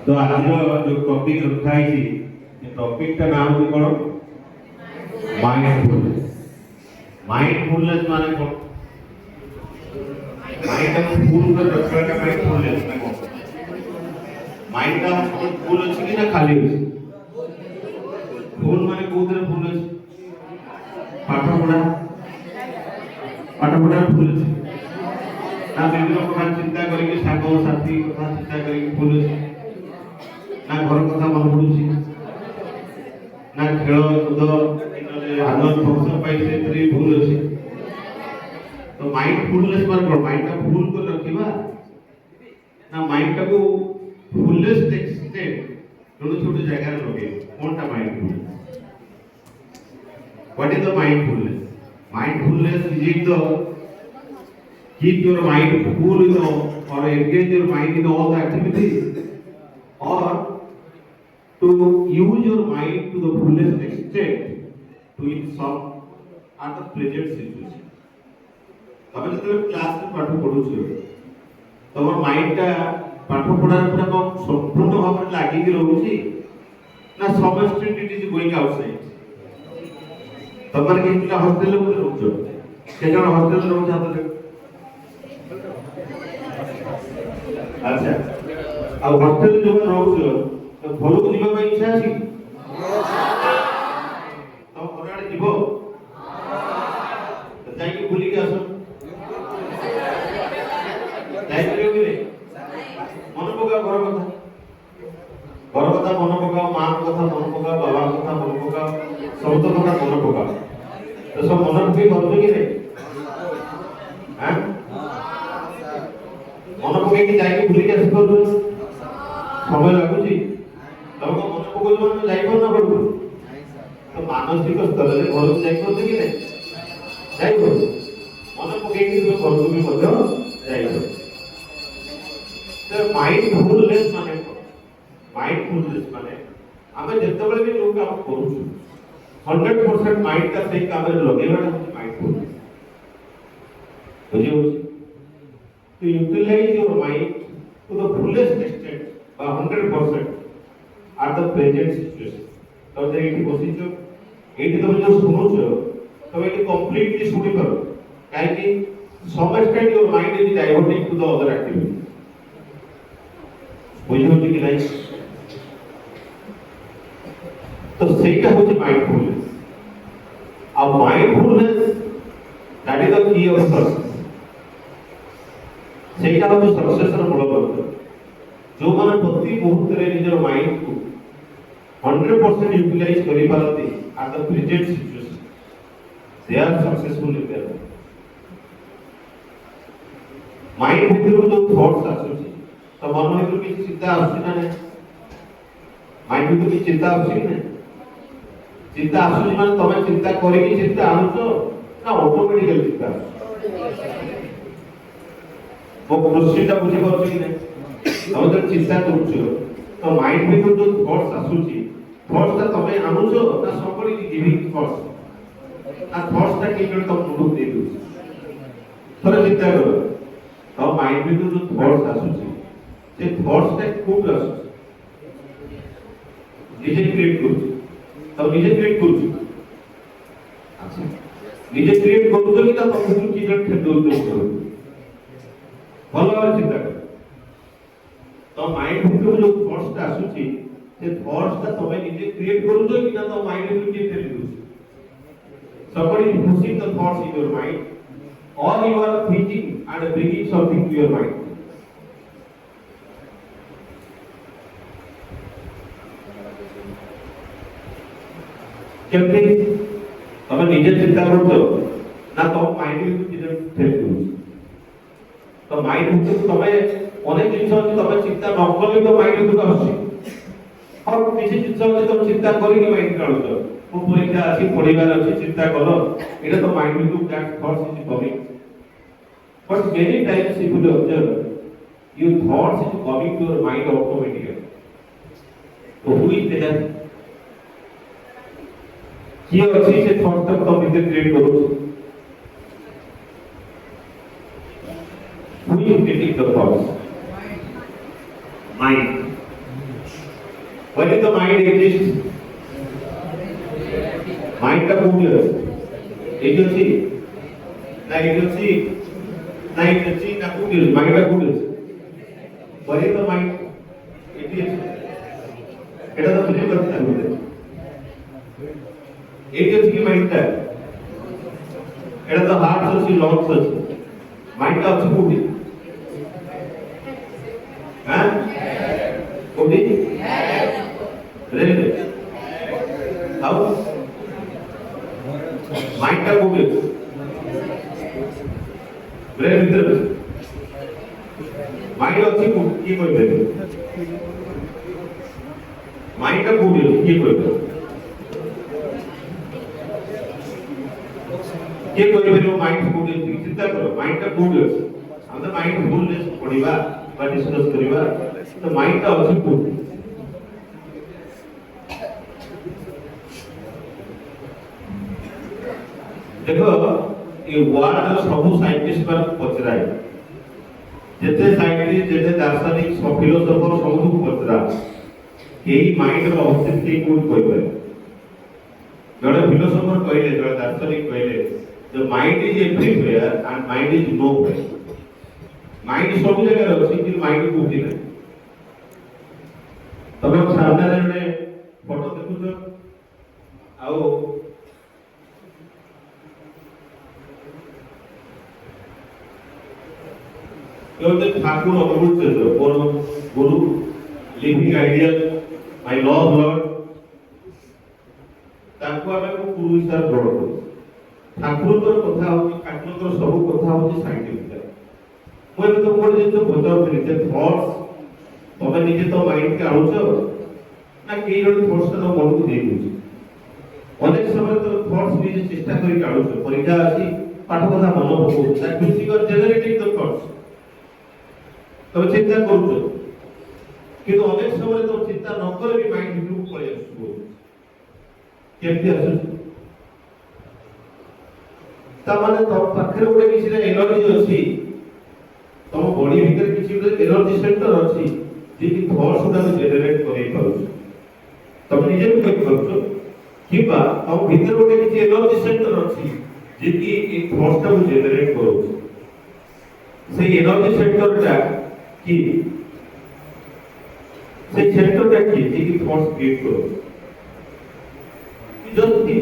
तो आज जो टॉपिक रखा है टॉपिक का नाम है कौन माइंडफुलनेस। माइंडफुलनेस माने कौन माइंड का फुल कर रखा का माइंडफुलनेस में कौन माइंड का फुल अछि कि ना खाली अछि। फुल माने कोदरे फुल अछि पाठ पढ़ा फुल अछि ना विभिन्न प्रकार चिंता करके सागो साथी कथा चिंता करके फुल अछि ना घर कथा मन पड़ुछि ना खेल कूद आनंद फंक्शन पाई से भूल अछि। तो माइंडफुलनेस माने माइंड का फुल कर रखिबा ना माइंड का को फुलेस्ट एक्सटेंट छोटे छोटे जगह लगे कोनटा mindful. What is the mindfulness? Mindfulness is it the keep your mind full or engage your mind in all the activities, or to use your mind to the fullest extent to in some at the present situation. तबे जब class में पाठ पढुछु तब mind का पाठ पढार पूरा को संपूर्ण भाव में लागि कि रहउछि ना सब student it is going outside. तमर के पिला हॉस्टल में रहउछ के जण हॉस्टल में रहउछ हाथ देख। अच्छा अब हॉस्टल जो रहउछ तो घर को जीवा में इच्छा अछि तो घराडे जीवो तो जाई के बुली के आसो जाई के रे मन पका घर कथा मन पका मां कथा मन पका बाबा कथा मन पका सब तो कथा मन पका तो सब मन पके करबे कि रे हां मन पके कि जाई के बुली के आसो समय लागुची तब को मन पको जो जाई पर ना पड़ू तो मानसिक स्तर रे घर जाई करते कि रे जाई को मन पके कि तो घर भी मध्य जाई को। तो माइंडफुलनेस माने आमे जेतेबेले भी जो काम करू 100% माइंड का सही काम रे लगेबा माइंडफुलनेस बुझियो। तो utilize your mind to the fullest extent by 100% at the present situation. तो जे एठी बसिचो एठी तुम जो सुनुचो तो एठी कंप्लीटली सुनि करो काहे कि some extent your mind is diverting to the other activity. बुझियो कि नहीं? तो सेटा होची माइंडफुलनेस। अब mindfulness that is the key of success. सेटा होची सक्सेस ର मूल मंत्र। जो माने प्रति मुहूर्त रे निजर माइंड को 100% यूटिलाइज करि पारती at the present situation they are successful in their mind भितर जो थॉट्स आसुची तो मन भितर कि चिंता आसुची ना नहीं माइंड भितर कि चिंता आसुची ना चिंता आसुची माने तमे चिंता करी कि चिंता आनुचो ना ऑटोमेटिकली चिंता वो प्रोसीजर बुझी पाउची कि नहीं तब जब चिंता करूछो तो माइंड में जो थॉट्स आसुची थॉट्स ता तमे आनुछो ना somebody is giving thoughts ना थॉट्स ता के तम मुंड दे दउछ थोड़ा चिंता करो तो माइंड में जो थॉट्स आसुची से थॉट्स ता खूब आसुची निजे क्रिएट करूछ तो निजे क्रिएट करूछ अच्छा निजे क्रिएट करूछ कि ता तम की जण थे दो करो भलो चिंता करो। तो माइंड भितर जो थॉट्स ता आसुची से थॉट्स ता तमे निजे क्रिएट करूछो कि ना तो माइंड में किए फेर दउछ। somebody is pushing the thoughts in your mind or you are thinking and bringing something to your mind. केमती तमे निजे चिंता करूछो ना तो माइंड में किए फेर दउछ। तो माइंड भितर तमे অনেক জিনিস আছে তবে চিন্তা ন করলে তো মাইন্ড দুটো আসছে আর কিছু জিনিস আছে তো চিন্তা করি কি মাইন্ড কাড়ুছ কোন পরীক্ষা আছে পড়িবার আছে চিন্তা করো এটা তো mind to that thoughts is coming but many times if you observe you thoughts is coming to your mind automatically. তো হু ইজ দেয়ার কি আছে সে থটস টা তো ভিতরে ক্রিয়েট করুছ who is creating is the thoughts? Mind. When is the mind exists? Mind का मूल है. Agency. Na agency. Na agency na मूल है. Mind का मूल है. When is the mind? It is. এটা তো বুঝতে পারছেন বলে. Agency की mind है. এটা তো heart আছে, lungs আছে. Mind का আছে मूल है. हाँ? मूल है. Really? How? Mind का मूल है. ब्रेन भीतर माइंड अच्छी की कोई ब्रेन माइंड का मूल है की कोई ब्रेन ये कोई भी वो माइंड मूल है चिंता करो माइंड का मूल है हम तो माइंड मूल है पढ़िबा बा डिस्कस करिबा तो माइंड का अच्छी मूल देखो ये वर्ल्ड सब साइंटिस्ट पर पचराए जेते साइंटिस्ट जेते दार्शनिक सब फिलोसोफर सब को पचरा यही माइंड रो अवस्थित के कोड कोइ पाए जड़े फिलोसोफर कहले जड़े दार्शनिक कहले the mind is everywhere and mind is nowhere mind सब जगह रहछि कि माइंड को उठी नहीं तबे सामने रे फोटो देखुछो आउ ठाकुर अमृत चंद्र परम गुरु living ideal my love Lord ताको आमे को गुरु हिसाब ग्रहण करू ठाकुरकर कथा होची ठाकुरकर सब कथा होची साइंटिफिक मैं तो कोड जे बचाव करी जे थॉट्स तबे निजे तो माइंड के आउछ ना के जण थॉट्स तो मन को दे दूची अनेक समय तो थॉट्स निजे चेष्टा करी आउछ परीक्षा आसी पाठ कथा मन पकौ that means you are generating the thoughts तो चिंता करू किंतु अनेक समय तो चिंता न करे भी माइंड भीतर को पळे आसु केमती आसु ता माने तो पाखरे गोटे किसी रे एनर्जी अछि तम बॉडी भीतर किसी रे एनर्जी सेंटर अछि जे कि थॉट्स उडा जनरेट करै पाउछ तम निजे भी कहि पाउछ किबा तम भीतर गोटे किसी एनर्जी सेंटर अछि जे कि ए थॉट्स को जनरेट करूछ से एनर्जी सेंटर टा कि से सेंटर टा कि जे कि थॉट्स क्रिएट करो जल्दी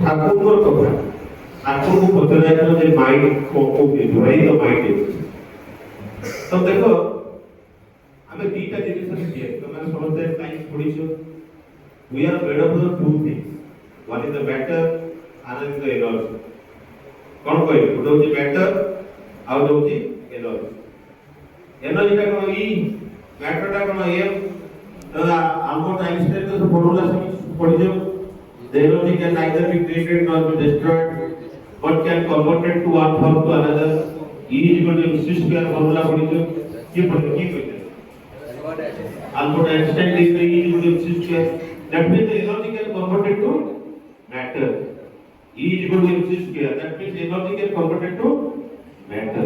ठाकुर को कथा ठाकुर को पता है जे माइंड को डिवाइड द माइंड इज तो देखो हमें दीटा जिनिस दिए तो मैंने समझते हैं साइंस पढ़िছো we are made of the two things one is the matter another is the energy कोन कहै गोटे होची मैटर आउ होची एनर्जी एनर्जी टा कोन ई मैटर टा कोन एम तो अल्बर्ट आइंस्टाइन तो फॉर्मूला सब पढ़िছো the energy can neither be created nor be destroyed but can converted to one form to another E is equal to mc square formula पढ़िছো की कहते Albert Einstein is the E is equal to mc square that means the energy can converted to matter E is equal to mc square that means energy can converted to matter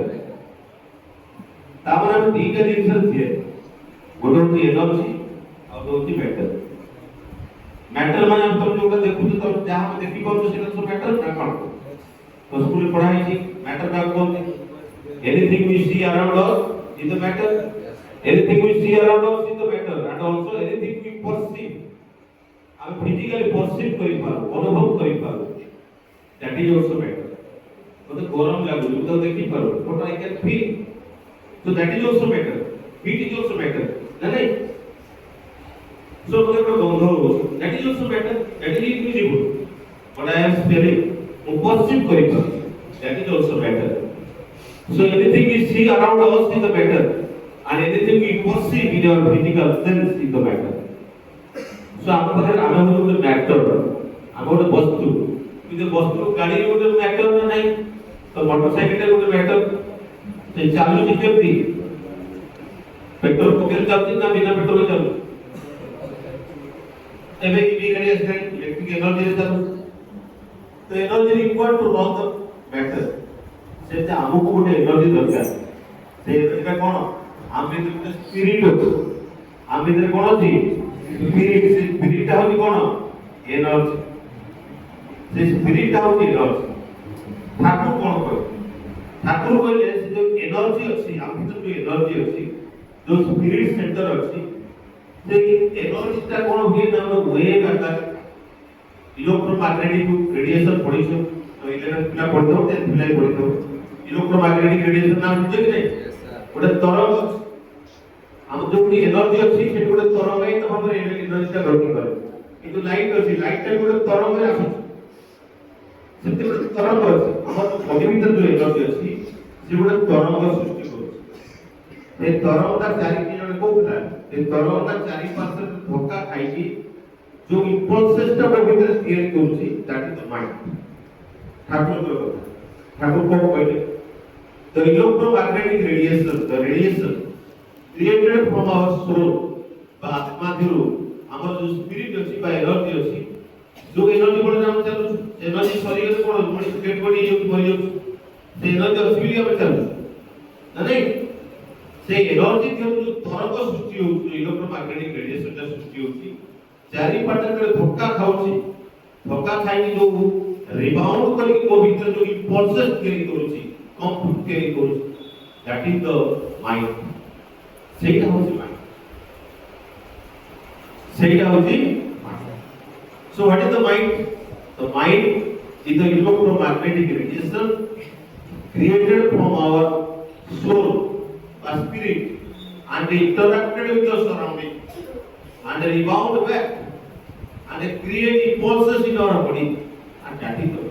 तापर हम दी का difference है गोटे होती energy और होती matter matter माने हम तुम जो देखु तो तुम जहां पे देखि पाउ सेटा तो मैटर ना कोन तो स्कूल पढ़ाई छी मैटर का बोलते anything we see around us is the matter anything we see around us is the matter and also anything we perceive हम फिजिकली परसीव करि पाउ अनुभव करि पाउ दैट इज आल्सो मैटर तो गरम लागु तो देखि पाउ but I can feel so that is also matter heat is also matter right so mother ko gandho that is also matter that is invisible but I am smelling perceive kari pa that is also matter so anything we see around us is the matter and anything we perceive in our physical sense is the matter so am pakhre ame hote matter am hote vastu किंतु वस्तु गाड़ी रे गोटे matter ना नहीं तो motorcycle रे गोटे मैटर से चालू केमती पेट्रोल पकेल चलती ना बिना पेट्रोल चलू एबे ईवी गाड़ी आसे इलेक्ट्रिक एनर्जी रे चलू तो energy required to run the matter से हमको गोटे एनर्जी दरकार এটা কোন আমি ভিতরে স্পিরিট আছে আমি ভিতরে কোন আছে স্পিরিট স্পিরিটটা হচ্ছে কোন এনার্জি যে স্পিরিটটা হচ্ছে এনার্জি ঠাকুর কোন কয় ঠাকুর কইলে যে এনার্জি আছে আমি ভিতরে যে এনার্জি আছে যে স্পিরিট সেন্টার আছে সেই এনার্জিটা কোন ভিয়ে না ওয়েভ আকার ইলেক্ট্রোম্যাগনেটিক রেডিয়েশন পড়িছো তো ইলেকট্রিক পিলা পড়তো তে পিলাই পড়তো ইলেক্ট্রোম্যাগনেটিক রেডিয়েশন নাম বুঝছো কি নাই ওটা তরঙ্গ আমার যে এনার্জি আছে সেটা ଗୋଟେ তরঙ্গায়িত ভাবে এনার্জিটা গঠন করে কিন্তু লাইট আছে লাইটটা ଗୋଟେ তরঙ্গে আসে সেটা ଗୋଟେ তরঙ্গ আছে আমার বডি ভিতরে যে এনার্জি আছে সে ଗୋଟେ তরঙ্গ সৃষ্টি করে এই তরঙ্গটা চারিটি জনে কোউলা এই তরঙ্গটা চারি পাশে ধক্কা খাইকি जो impulsesটা ওর ভিতরে ক্রিয়েট করছি দ্যাট ইজ দ্য মাইন্ড ঠাকুর को कहते the electromagnetic radiation the radiation created from our soul বা আত্মা থিরু আমার যে স্পিরিট আছে বা এনার্জি আছে जो एनर्जी বলে নাম চালু এনার্জি শরীরে কোন মানে ডেড বডি ইউজ করি সেই এনার্জি অসুবিধা হবে চালু না নাই সেই এনার্জি যে তরঙ্গ সৃষ্টি হচ্ছে ইলেক্ট্রোম্যাগনেটিক রেডিয়েশনটা সৃষ্টি হচ্ছে चारि पाटे करे धक्का खाउची धक्का खाइनी जो रिबाउंड करके को भीतर जो इंपल्सेस क्रिएट करूची कंप्यूट क्रिएट करूची दैट इज द माइंड सेटा होची माइंड सेटा होची so what is the mind is the electromagnetic radiation created from our soul or spirit and interacted with the surrounding and rebound back and create impulses in our body and that is the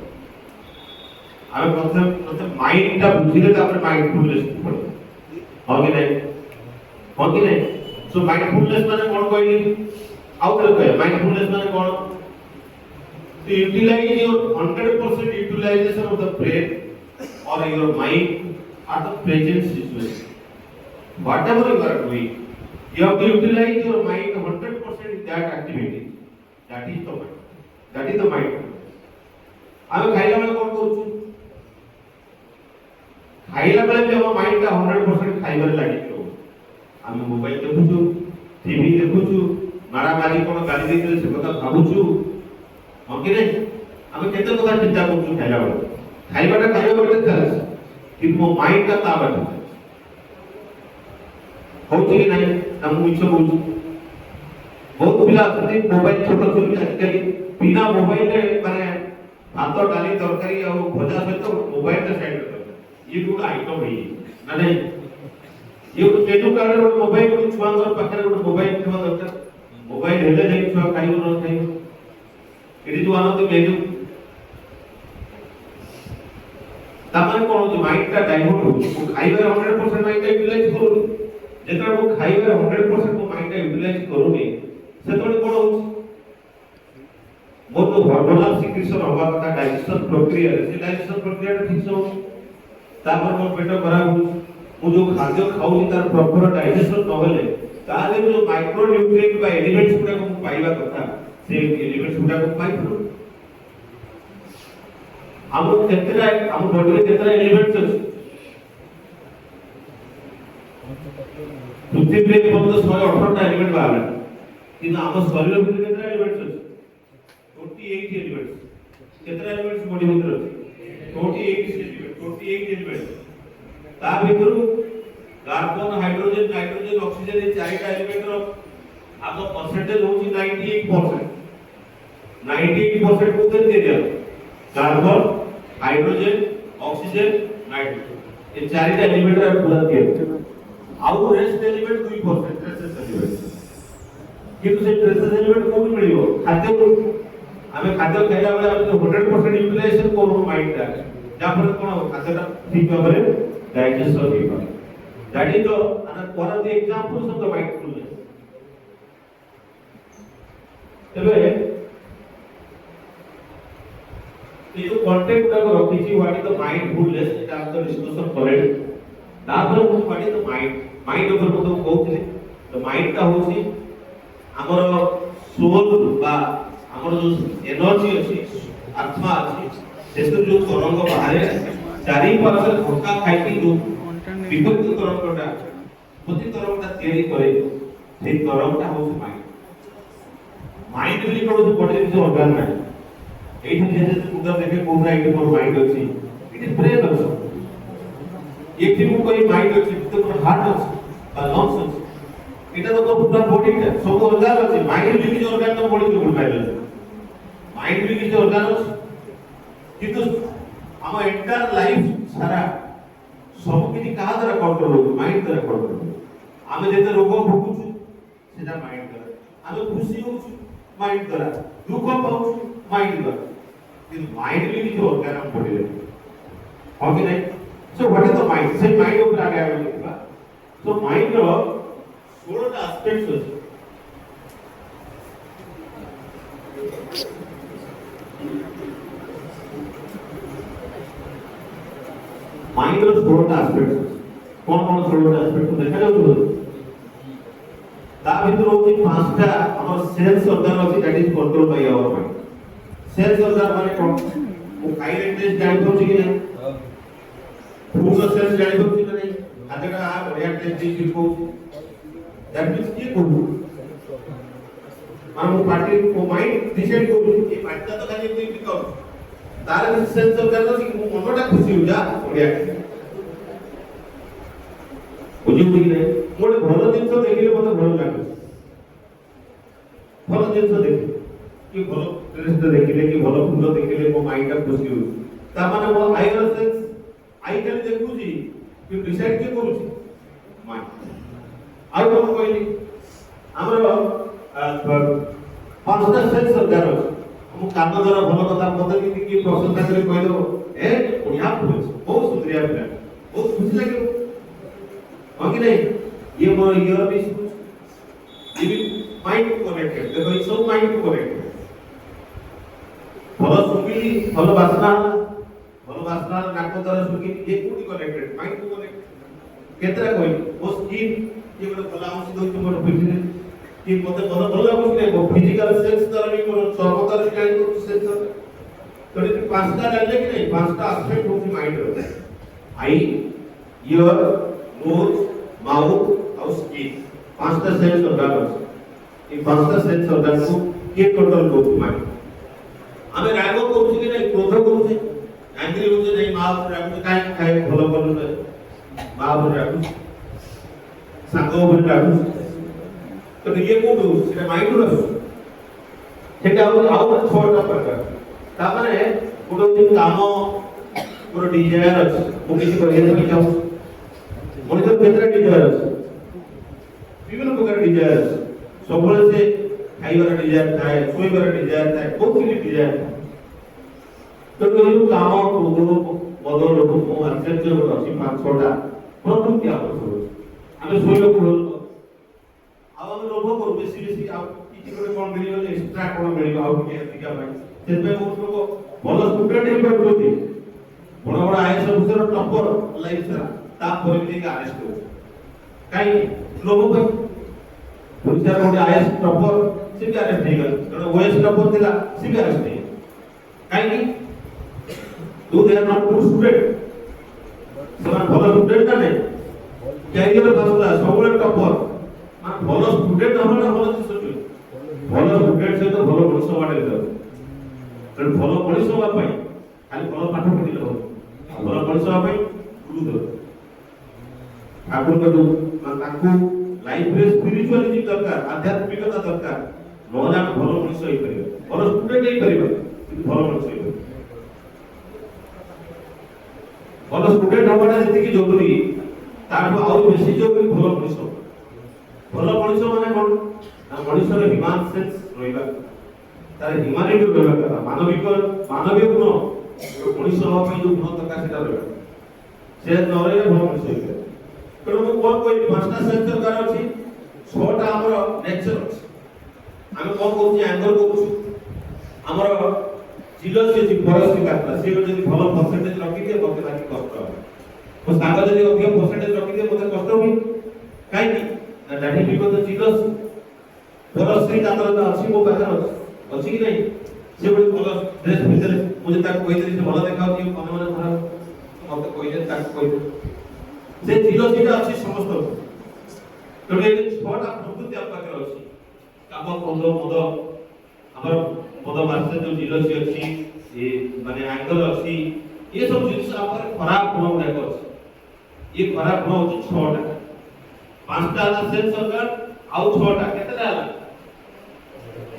আমি প্রথম মাইন্ডটা বুঝিলে তারপরে mindfulness পড়ে হবে না so mindfulness মানে কোন কইনি আউটরে কয় মাইন্ডফুলনেস মানে কোন to utilize your 100% utilization of the brain or your mind at the present situation whatever you are doing you have to utilize your mind 100% in that activity that is the mind আমি খাইলা বেলা কোন করছু খাইলা বেলা যে আমার মাইন্ডটা 100% খাইবারে লাগিছো আমি mobile দেখুছু TV দেখুছু মারামারি কোন গালি দিলে সে কথা ভাবুছু ওকে রে আমি কেতে কথা চিন্তা করছু খাইলা বেলা খাইবাটা খাইবা বেলা চালছ কিন্তু ମୋ ମାଇଣ୍ଡଟା ତା ବାଟେ होची कि नहीं हम मिछ बोलू बहुत पिला अथि मोबाइल छोटो छोटो आजकल बिना मोबाइल रे माने भात डाली तरकारी और भजा सहित मोबाइल रे साइड कर ये गुड आइटम है ना नहीं ये केजु कार्ड रो मोबाइल को छुआंगर पाखरे रो मोबाइल थवा दरकार मोबाइल हेले जाई छुआ खाइबो न खाइबो एडी जो आनंद मेनू तापर कोन जो माइंड का डाइवर्ट हो खाइबा 100% माइंड का यूटिलाइज करू जेतरा वो खाइबा 100% को माइंड का यूटिलाइज करूनी सेतोले कोन होछ मोर तो हार्मोनल सिक्रेशन होबा का डाइजेशन प्रक्रिया से डाइजेशन प्रक्रिया ठीक से हो तापर मोर पेट खराब हो मु जो खाद्य खाउनी तार प्रॉपर डाइजेशन न होले ताले जो माइक्रो न्यूट्रिएंट बा एलिमेंट्स गुडा को पाइबा कथा से एलिमेंट्स गुडा को पाइबो हम केतरा हम बॉडी रे केतरा एलिमेंट्स अछि पृथ्वी पे पद 118 टा एलिमेंट बाहर किंतु हम शरीर में केतरा एलिमेंट्स अछि 48 एलिमेंट्स केतरा एलिमेंट्स बॉडी में अछि 48 एलिमेंट्स ता भीतर कार्बन हाइड्रोजन नाइट्रोजन ऑक्सीजन ये चारटा एलिमेंट रो आगो परसेंटेज होची 98% को दे दिया कार्बन हाइड्रोजन ऑक्सीजन नाइट्रोजन ये चारटा एलिमेंट रो पूरा दिया आउ रेस्ट एलिमेंट 2% ट्रेसेस एलिमेंट किंतु से ट्रेसेस एलिमेंट कोन मिलियो खाद्य हमें खाद्य खाइला बेला हम 100% यूटिलाइजेशन करू माइंड दा जापर कोन खाद्यटा ठीक भाबरे डाइजेशन होई पारे that is the one of the examples of the mindfulness तबे ये जो कंटेंट का रखिछि व्हाट इज द माइंडफुलनेस एटा हम डिस्कशन करे तापर व्हाट इज द माइंड ऊपर को कहउथिले द माइंड का होछि हमर सोल बा हमर जो एनर्जी अछि आत्मा अछि सेतो जो तरंग बाहर चारि पार्श्व धक्का खाइकी जो বিপরীত তরঙ্গটা প্রতি তরঙ্গটা তৈরি করে সেই তরঙ্গটা হচ্ছে মাইন্ড। মাইন্ড বলি কোনো বডির কিছু অর্গান নাই। এইটা যে পুরা দেখে পুরা এইটা মোর মাইন্ড আছে, ইট ইজ ব্রেন অলসো। একটি কোই মাইন্ড আছে, তো কোনো হার্ট আছে বা লংস আছে, এটা তো পুরা বডিটা সব অর্গান আছে। মাইন্ড বলি কিছু অর্গান তো বডি তো পাইলে মাইন্ড বলি কিছু অর্গান আছে, কিন্তু আমার এন্টায়ার লাইফ সারা ସବୁ କିଛି କାହା ଦ୍ୱାରା କଣ୍ଟ୍ରୋଲ ହଉଛି? ମାଇଣ୍ଡ ଦ୍ୱାରା କଣ୍ଟ୍ରୋଲ ହଉଛି। ଆମେ ଯେତେ ରୋଗ ଭୋଗୁଛୁ ସେଟା ମାଇଣ୍ଡ ଦ୍ୱାରା, ଆମେ ଖୁସି ହଉଛୁ ମାଇଣ୍ଡ ଦ୍ୱାରା, ଦୁଃଖ ପାଉଛୁ ମାଇଣ୍ଡ ଦ୍ୱାରା, କିନ୍ତୁ ମାଇଣ୍ଡ ବି କିଛି ଅର୍ଗାନ ଆମ ବଡିରେ ହଁ କି ନାହିଁ? So what is the mind? ସେ ମାଇଣ୍ଡ ଉପରେ ଆଗେ ଆମେ ଦେଖିବା। ସୋ ମାଇଣ୍ଡର 16ଟା ଆସ୍ପେକ୍ଟସ ଅଛି। माइंड रो 16टा एस्पेक्ट कोन कोन 16टा एस्पेक्ट देखा जाउ ता भीतर होची 5टा हमर सेल्स ऑर्गन अछि that is control by our mind. Sense organ माने कोन? वो काइनेटिक्स जानि होची कि नहीं, फूड सेल्स जानि होची कि नहीं, आदेका बढ़िया टेस्ट दी को दैट मींस की को हम पार्टी को माइंड डिसाइड करू कि पार्टी तो खाली कोई बिकाउ तार सेंस ऑर्गन अछि कि मनटा खुशी हो जा बढ़िया बुझी कि नहीं। मोटे भल जिन देखिले मत भल लगे, भल जिन देखिले कि भल ड्रेस देखिले कि भल फूल देखिले मो माइंड का खुशी हो ता माने मो आईर सेंस आई खाली देखुची कि डिसाइड के करूची माइंड। आउ कोन कहली हमरो 5टा सेंस ऑर्गन अछि। हम कान द्वारा भल कथा मत कि प्रशंसा करे कह दो ए बढ़िया फूल बहुत सुंदरिया पिला बहुत खुशी लागे हो कि नहीं। ये मोर ईयर भी ये भी माइंड को कनेक्टेड, देखो ये सब माइंड को कनेक्टेड। भल सुंगी भल वासना नाक द्वारा सुंगी ये कोडी कनेक्टेड माइंड को कनेक्टेड। केतरा कोई वो स्किन ये बड़ भला अंश दो मोर फिजिकल कि मते भल भल लागो कि नहीं फिजिकल सेंस द्वारा भी मोर सर्वतर जानि को सेंस तो ये 5टा डालले कि नहीं 5टा एस्पेक्ट होती माइंड रो आई ईयर नोज माउथ और स्किन 5टा सेंस ऑर्गन अछि। ये 5टा सेंस ऑर्गन को के कंट्रोल करु माइंड। हमें राग करू कि नहीं क्रोध करू छै एंग्री हो छै नहीं माउथ राग काई खाए भलो करू नै माउथ राग सांगो भल राग तो ये को दो सेटा माइंड रो सेटा आउ 6टा प्रकार ता माने गोटो दिन काम गोटो डिजायर अछि मु किछि करिया नै चाहू मनित केतरा डिजायर अछि विभिन्न प्रकार डिजायर अछि। सबले से खाइबार डिजायर थाए सोइबार डिजायर थाए बहुत किछि डिजायर तो यो काम क्रोध बदल लोभ मोह आश्चर्य गोटो अछि 5-6टा प्रकृति आवश्यक आमे सोइलो को आ हम लोभ करू बेसी बेसी आ किछि गोटे कोन मिलियो एक्स्ट्रा कोन मिलियो आ कि अधिका भाई सेबे बहुत लोग भल स्टूडेंट हे पड़ुती बड़ बड़ आईएएस अफसर टॉपर लाइफ सरा ता परिमिति का अरेस्ट हो काई लोभ पे पुलिस रोड आईएएस टॉपर से भी अरेस्ट नहीं कर कारण ओएस टॉपर थिला से भी अरेस्ट नहीं काई की दो they are not good student समान भल स्टूडेंट ना नहीं कैरियर बासला सबले टॉपर मान भल स्टूडेंट हमरा भल जिसो भल स्टूडेंट से तो भल मनुष्य बाटे जाऊ कारण भल मनुष्य होबा पई खाली भल पाठ पढिले हो भल मनुष्य होबा पई गुरु दो ठाकुर को ताकू लाइफ रे स्पिरिचुअलिटी दरकार आध्यात्मिकता दरकार नोला भल मनुष्य होई परिबे भल स्टूडेंट होई परिबे भल मनुष्य होई भल स्टूडेंट होबाटा जति की जरूरी तारु आउ बेसी जरूरी भल मनुष्य भल मनुष्य माने कोन मनुष्य रे ह्यूमन सेंस रहइबा तार ह्यूमैनिटी रहइबा कथा मानवीय गुण मनुष्य होबा पई जो गुण दरकार सेटा रहइबा से नरे भल मनुष्य होई कारण मु कोन कोइ 5टा सेंस ऑर्गन अछि 6टा हमर नेचर अछि। हम कोन कहू एंगर कहू हमर जिलस जे फरस काटला से जदी भल परसेंटेज रखि दे मते लागी कष्ट हो ओ सांग जदी अधिक परसेंटेज रखि दे मते कष्ट होई काई की ना दाढी बिकज जिलस फरस रे कातरता अछि मो पाखर अछि कि नहीं से बड़ी भल ड्रेस भितर मुझे ताक कहि दे से भल देखाउ कि मन मन खराब मते कहि दे ताक कहि दे से जिलोसिटा अछि समस्त तो ये छोटा प्रकृति आप पाखे अछि काम बंद मद हमर मद मार्से जो जिलोसि अछि ये माने एंगल अछि ये सब जिनिस आपरे खराब गुण गुडाक अछि ये खराब गुण अछि छोटा पांचटा सेंस ऑर्गन आउ छोटा केतेटा होला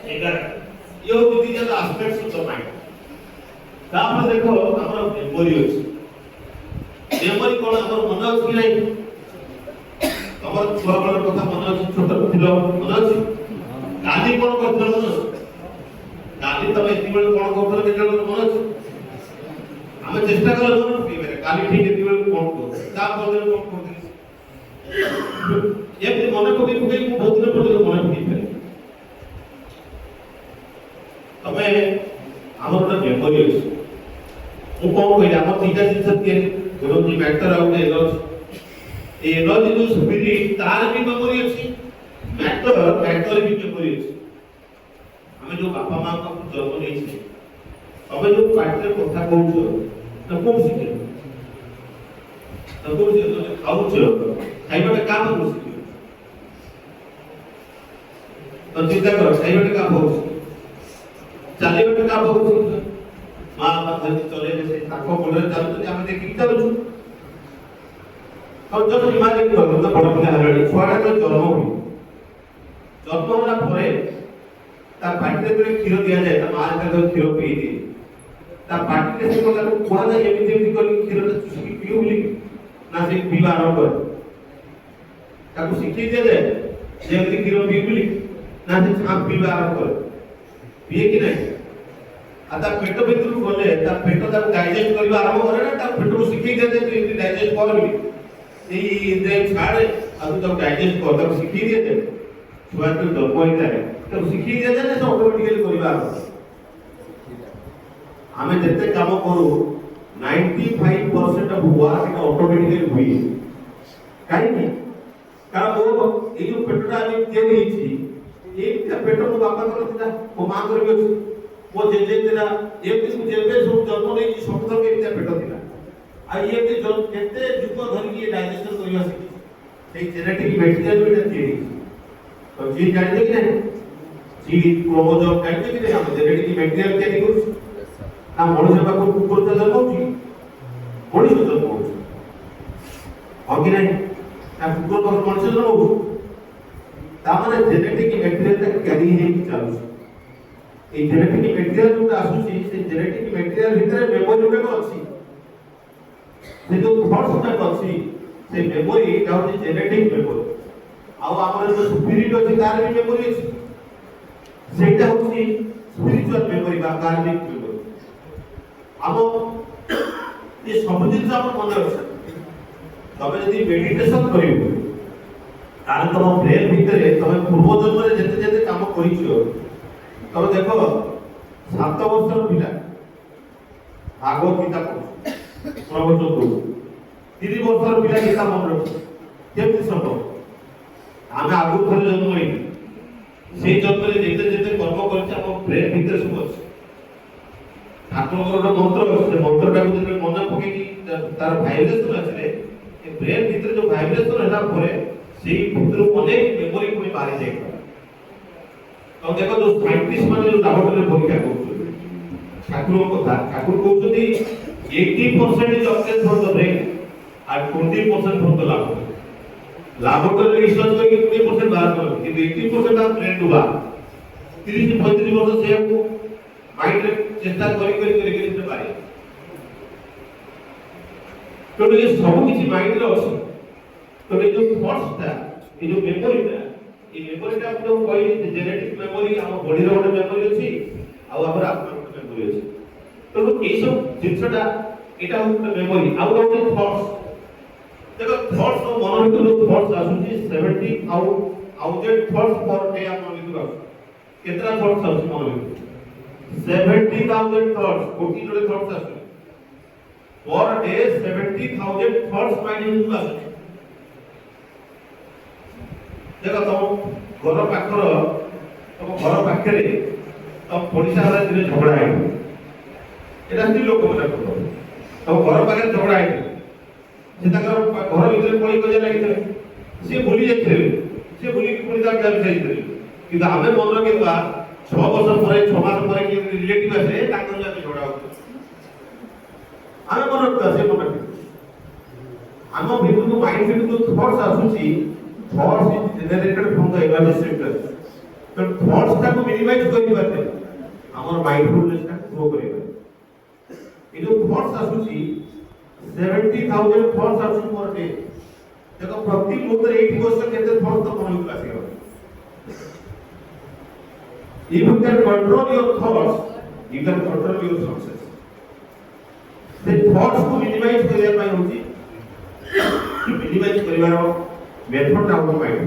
11 ये होती जे एस्पेक्ट्स ऑफ द माइंड तापर देखो हमर मेमोरी अछि मेमोरी कोन हमर मन अछि कि नै तमर छुआ बेलर कथा मन अछि छोट थिलो मन अछि काली कोन करथल मन अछि काली तमे एति बेले कोन करथल केते बेले मन अछि हमें चेष्टा कर मन अछि बेले काली ठीक एति बेले कोन कर ता बदल कोन करथि एति मन को भी कुके बहुत दिन पर मन पकई तमे हमर मेमोरी अछि ମୁଁ କଣ କହିଲି ଆମର ଦିଟା ଜିନିଷ ତିଆରି କରନ୍ତି ମ୍ୟାଟର ଆଉ ଏନର୍ଜି ଏନର୍ଜି ଯୋଉ ସ୍ପିରିଟ ତାର ବି ମେମୋରି ଅଛି ମ୍ୟାଟର ବି ମେମୋରି ଅଛି ଆମେ ଯୋଉ ବାପା ମା କୁ ଜନ୍ମ ନେଇଛେ ତମେ ଯୋଉ ପାଟିରେ କଥା କହୁଛ ତ କୋଉ ଶିଖିଲ ତ କୋଉ ଶିଖିଲ ଖାଉଛ ଖାଇବାଟା କାମ କରୁଛି ତ ଚିନ୍ତା କର ଖାଇବାଟା କାମ କରୁଛି ଚାଲିବାଟା କାମ କରୁଛି मां बाप चले जैसे ताको बोले चलते जे हमें देखि चलु और जब इमाजिन करो तो बड़ पिला हरडी छुआटा तो जन्म होला परे ता पाटिरे तो खीर दिया जाए ता मां का तो खीर पी दी ता पाटिरे से कोला कोना ना एमिति एमिति करी खीर तो चुसी पियो बोली ना से पीवा आरंभ कर ताको सिखी दे दे जेमिति खीर पी बोली ना से छाप पीवा आरंभ कर पिए कि नहीं आता पेट भीतर गले ता पेट ता डाइजेस्ट करबा आरंभ करे ना ता पेट को सिखै दे जे तू डाइजेस्ट करबी एई दे छाड़े आ तू तो डाइजेस्ट कर ता सिखै दे छुआ तो जन्म होइता है तो सिखै दे जे से ऑटोमेटिकली करबा हमें जते काम करू 95% ऑफ वर्क ऑटोमेटिकली हुई काहे कि कारण वो ए जो पेटटा आनी तेरी छी एक पेट को बापा करथिला वो मां करबी अछि वो जे तेरा एक दिन जेबे सब जन्म नै कि शब्द के इतना पेट थिला आ ये के जो केते जुग धरि के डाइजेशन करिया सिखि से जेनेटिक मटेरियल बिटा थिए तो जी जानि कि नै जी क्रोमोसोम जानि कि नै हम जेनेटिक मटेरियल के दिगु आ मनुष्य बाको कुकुर त जन्म होची मनुष्य जन्म होची हो कि नै आ कुकुर बाको मनुष्य जन्म होची ता माने जेनेटिक मटेरियल तक कैरी हे चालू ए जेनेटिक मटेरियल जो आसुची से जेनेटिक मटेरियल भितर मेमोरी गुडा अछि से जो थॉट्स गुडा अछि से मेमोरी ता होची जेनेटिक मेमोरी आ हमर जो स्पिरिट अछि तार भी मेमोरी अछि सेटा होची स्पिरिचुअल मेमोरी बा कार्मिक मेमोरी हम ये सब दिन हम मन अछि तबे यदि मेडिटेशन करियो तार तो ब्रेन भितर तबे पूर्व जन्म रे जते जते काम करिछो तब देखो 7 वर्षर पिला भागवत गीता पढु प्रवचन करू 3 वर्षर पिला गीता मन रखु केमति संभव आमे आगु थरे जन्म होई से जन्म रे जेते जेते कर्म करछ हम ब्रेन भीतर सब अछि ठाकुरଙ୍କର मंत्र से मंत्रटा को जब मन पके कि तार वाइब्रेशन आछले ए ब्रेन भीतर जो वाइब्रेशन हैला परे सेही भीतर अनेक मेमोरी कोई बाहर जाय तो देखो जो साइंटिस्ट माने जो लाबोरेटरी परीक्षा करछन ठाकुर कहउछथि 80% इज ऑक्टेज फ्रॉम द ब्रेन और 20% फ्रॉम द लाबोरेटरी रिसर्च करके 20% बाहर कर कि 80% ऑफ ब्रेन डुबा 30 से 35 वर्ष से को माइंड रे चेष्टा करी से पारे तो ये सब किछि माइंड रे अछि तो ये जो थॉट्स था ये जो मेमोरी था ये मेमोरी टा आपको कोई जेनेटिक मेमोरी हम बॉडी रो मेमोरी अछि आ हमर आत्मा रो मेमोरी अछि तो ए सब जिंसटा एटा हम मेमोरी आ गोटे थॉट्स देखो थॉट्स नो मन भीतर जो थॉट्स आसुची 70 आउट थॉट्स पर डे आप मन भीतर केतना थॉट्स आसु मन भीतर 70000 थॉट्स कोटी जोड़े थॉट्स आसु पर डे 70000 थॉट्स माइंड भीतर आसु देखो तुम घर पाखर तुम घर पाखे तुम पड़िशा वाला दिन झगड़ा है स्त्री लोक तुम घर पाखे झगड़ा है ସେ ତାଙ୍କର ଘର ଭିତରେ ପଳେଇ ବଜା ଲାଗିଥିଲେ ସେ ଭୁଲି ଯାଇଥିଲେ ସେ ଭୁଲିକି ପୁଣି ତାଙ୍କ ଗାଡ଼ି ଯାଇଥିଲେ କିନ୍ତୁ ଆମେ ମନେ ରଖିଥିବା 6 ବର୍ଷ ପରେ 6 ମାସ ପରେ କି ରିଲେଟିଭ ଆସିଲେ ତାଙ୍କର ଯାକ ଝଗଡ଼ା ହଉଛି ଆମେ ମନେ ରଖିଥିବା ସେ ମନେ ରଖିଥିବା ଆମ ଭିତରକୁ ମାଇଣ୍ଡ ଭିତରକୁ ଥଟ୍ସ ଆସୁଛି thoughts is generated from the energy centre ତ ଥଟ୍ସ ଟାକୁ ମିନିମାଇଜ କରିପାରେ ଆମର ମାଇଣ୍ଡଫୁଲନେସ ଟା ଗ୍ରୋ କରିପାରେ ଏ ଯୋଉ ଥଟ୍ସ ଆସୁଛି 70,000 थॉट्स आसुची पर डे देखो प्रति मुहूर्त 80% केते थॉट्स तो मन में आसी गयो if you can control your thoughts you can control your success से थॉट्स को मिनिमाइज करिया पाई होची मिनिमाइज करिवार मेथड टा हो माइंड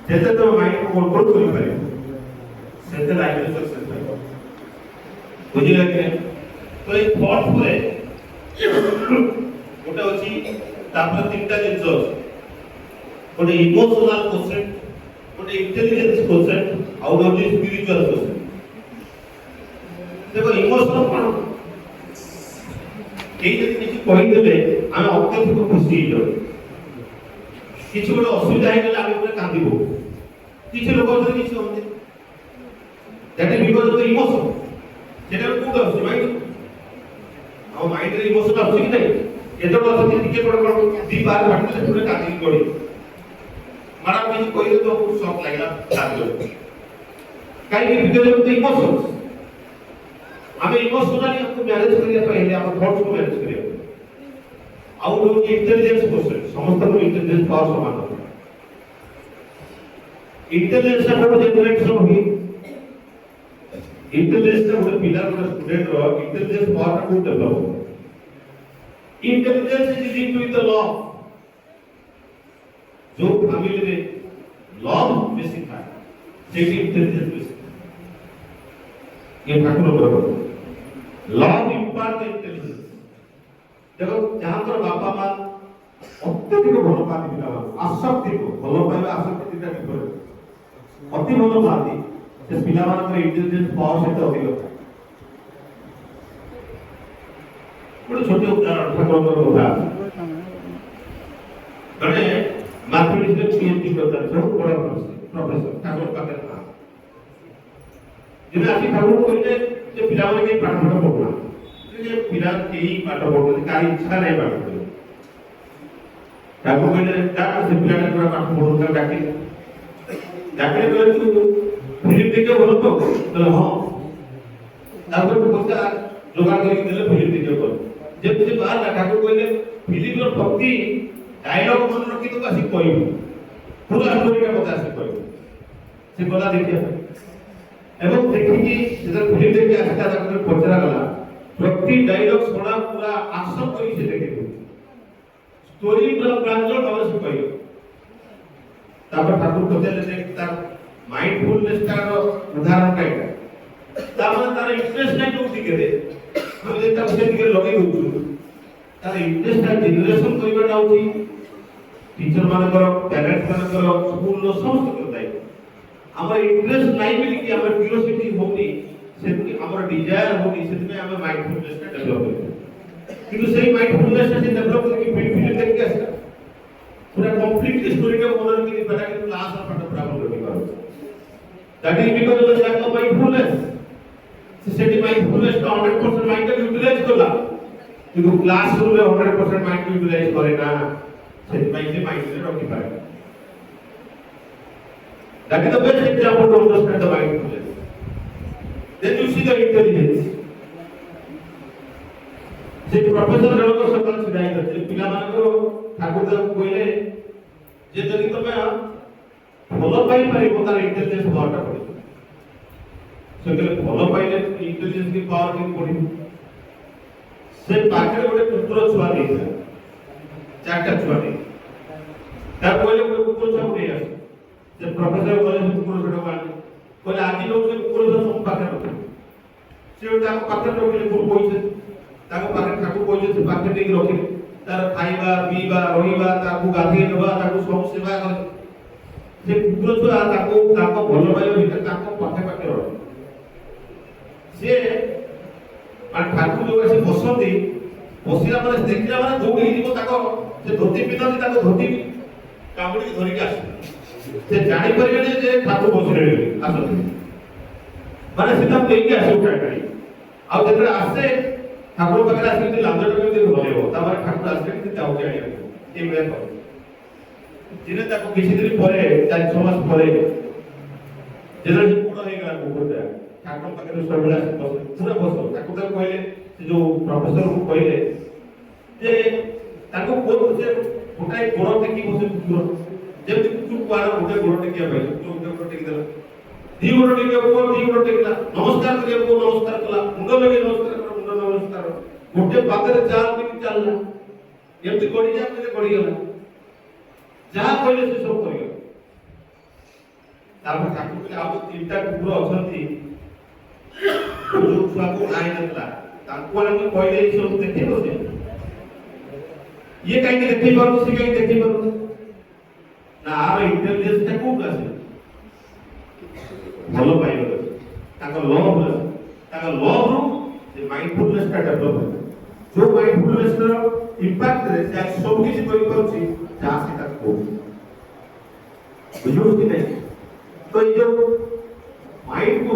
जेते तो माइंड को कंट्रोल करि पारे सेते लाइफ में सक्सेस पाइबो बुझिला कि तो ए थॉट्स पुरे गोटे अछि तापर तीनटा जिंस गोटे इमोशनल कोसेंट गोटे इंटेलिजेंस कोसेंट आउ गोटे स्पिरिचुअल कोसेंट देखो इमोशनल कोन केई जति किछि कहि देबे हम अत्यधिक खुशी हो किछि गोटे असुविधा हे गेला हम पूरा कांदिबो किछि लोक जति किछि होते that is because of the emotion जेटा कोड अछि माइंड और माइंड रे इमोशन आछी कि नहीं एतो अथि टिके पड़ दी बार बाटले पूरे काटी पड़ी मारा किछि कहिले तो बहुत शॉक लागला काटलो काई कि बिकॉज़ ऑफ द इमोशंस हमें इमोशनली हमको मैनेज करिया पहले हम थॉट्स को मैनेज करिया आउट ऑफ इंटेलिजेंस क्वेश्चन समस्त को इंटेलिजेंस पावर समान है इंटेलिजेंस का कोड जनरेशन होई इंटेलिजेंस का गोटे पिला गोटे स्टूडेंट रो इंटेलिजेंस पावर को develop intelligence is linked with the love जो फैमिली रे लव बेसिक है सेटी इंटेलिजेंस बेसिक ये ठाकुर बरोबर लव इंपार्ट इंटेलिजेंस देखो जहां पर बापा मां अत्यधिक भलो पाती पिला आसक्ति को भलो पाइबा आसक्ति दिटा डिफरेंट अति भलो पाती से पिला मानकर इंटेलिजेंस पावर से अधिक बड़े छोटे उदाहरण ठाकुर कथा गणे मैथमेटिक्स में पीएचडी करता है बड़ा प्रोफेसर ठाकुर पाकर था जिने आसी ठाकुर कहले जे पिला माने के पाठ पढना जे पिला केही पाठ पढना कारी इच्छा नहीं पाठ पढना ठाकुर कहले का से पिला ने पूरा पाठ पढना डाके डाके कहले तू फिल्म देखे बोलो तो हां तापर पैसा जोगाड़ करके देले फिल्म देखे बोलो जब तुझे बाहर ठाकुर कहले फिल्म रो भक्ति डायलॉग मन रखी तो आसी कहबो पूरा स्टोरी का बता से कहबो से गला देखिया एवं देखि कि जब फिल्म देखे आस्था ताकर पचरा गला प्रति डायलॉग सुना पूरा आसन करी से देखे स्टोरी पूरा प्रांजल भाव से कहबो तापर ठाकुर कहले देख ता माइंडफुलनेस का उदाहरण काइटा तापर तार इंटरेस्ट नहीं तो दिखे दे हम जे ता उसे दिखे लगे होछु तार इंटरेस्ट का जनरेशन करिबाटा होची टीचर मानकर पेरेंट्स मानकर स्कूल लो समस्त करताई हमर इंटरेस्ट नहीं मिली कि हमर क्यूरियोसिटी होनी से हमर डिजायर होनी से में हम माइंडफुलनेस का डेवलप करी किंतु सही माइंडफुलनेस से डेवलप करके फिल्म देख के आसा पूरा कंप्लीट स्टोरी का मोनर की बेटा के क्लास और पाठ प्राप्त करनी पारो that is because of the lack of mindfulness सेटी माइंडफुलनेस का 100% माइंड का यूटिलाइज करला किंतु क्लासरूम में 100% माइंड को यूटिलाइज करे ना सेटी माइंड से रखी पाए that is the best example to understand the mindfulness then you see the intelligence से प्रोफेसर जनक सकाल सिधाई करते पिला मानको ठाकुर देव कहले जे जदि तमे भलो पाई परिबो तार इंटेलिजेंस पावरटा पड़े से कहले भलो पाइले इंटेलिजेंस की पावर की पड़ी से पाखे गोटे पुत्र छुआ देता चारटा छुआ दे ता कहले गोटे पुत्र छुआ दे आस से प्रोफेसर कहले पुत्र छुआ माने कहले आज लोग से पुत्र छुआ सब पाखे रखे से ता पाखे रखले पुत्र कोइसे ताको पाखे ठाकुर कोइसे से पाखे देख रखे तार खाइबा पीबा रहिबा ताको गाधी देबा ताको सब सेवा करे से पुत्र छुआ ताको भलो पाइबा भीतर ताको पाखे पाखे रखे से ठाकुर जो ऐसे बसंती ବସିଲା ମାନେ ଦେଖିଲା ମାନେ ଦୌଡ଼ି ଯିବ ତାଙ୍କ ସେ ଧୋତି ପିନ୍ଧନ୍ତି ତାଙ୍କ ଧୋତି କାମୁଡ଼ିକି ଧରିକି ଆସିବେ ସେ ଜାଣିପାରିବେନି ଯେ ଠାକୁର ବସିଲେଣି ଆସନ୍ତି ମାନେ ସେ ତାକୁ ନେଇକି ଆସିବ କାଟି ଆଉ ଯେତେବେଳେ ଆସେ ଠାକୁର ପାଖରେ ଆସିକି ଲାଞ୍ଜଟା କେମିତି ଧରେଇବ ତାପରେ ଠାକୁର ଆସିଲେ କେମିତି ଯାଉଛି ଆଣିବାକୁ ଏଇଭଳିଆ କରେ ଦିନେ ତାକୁ କିଛି ଦିନ ପରେ 4-6 ମାସ ପରେ ଯେତେବେଳେ ସେ ବଡ଼ ହେଇଗଲା କୁକୁରଟା ଠାକୁର ପାଖରେ ସବୁବେଳେ ଆସି ବସେ ପୁରା ବସ ତାକୁ କହିଲେ ସେ ଯୋଉ ପ୍ରଫେସରକୁ କହିଲେ ଯେ ତାଙ୍କୁ କୋଉ ସେ ଗୋଟାଏ ଗୋଡ଼ ଟେକି ବସେ କୁକୁର ଯେମିତି କୁକୁର କୁଆର ଗୋଟେ ଗୋଡ଼ ଟେକିବା ପାଇଁ କୁକୁର ଗୋଟେ ଟେକି ଦେଲା ଦି ଗୋଡ଼ ଟେକିବାକୁ ଦି ଗୋଡ଼ ଟେକିଲା ନମସ୍କାର କରିବାକୁ ନମସ୍କାର କଲା ମୁଣ୍ଡ ଲଗେଇ ନମସ୍କାର କଲା ମୁଣ୍ଡ ନମସ୍କାର ଗୋଟେ ପାଦରେ ଚାଲ କେମିତି ଚାଲିଲା ଏମିତି ଗଡ଼ିଯା କହିଲେ ଗଡ଼ିଗଲା ଯାହା କହିଲେ ସେ ସବୁ କରିଗଲା ତାପରେ ତାକୁ କହିଲେ ଆଉ 3ଟା କୁକୁର ଅଛନ୍ତି ଯୋଉ ଛୁଆକୁ ଆଇ ନଥିଲା ତାଙ୍କୁ ଆମେ କହିଲେ ଏଇ ସବୁ ଦେଖେଇବ ସେ ଇଏ କାହିଁକି ଦେଖେଇ ପାରୁଛି ସେ କାହିଁକି ଦେଖେଇ ପାରୁଛି ନା ଆର ଇଣ୍ଟେଲିଜେନ୍ସଟା କୋଉଠୁ ଆସିଲା ଭଲ ପାଇବାର ତାଙ୍କ ଲଭ୍ରୁ ସେ ମାଇଣ୍ଡଫୁଲନେସଟା ଡେଭଲପ୍ ହେଲା ଯୋଉ ମାଇଣ୍ଡଫୁଲନେସର ଇମ୍ପାକ୍ଟରେ ସେ ଆଜି ସବୁ କିଛି କରିପାରୁଛି ଯାହା ସେ ତାକୁ କହୁଛି ବୁଝିପାରୁଛି କି ନାହିଁ ତ ଏଇ ଯୋଉ ମାଇଣ୍ଡକୁ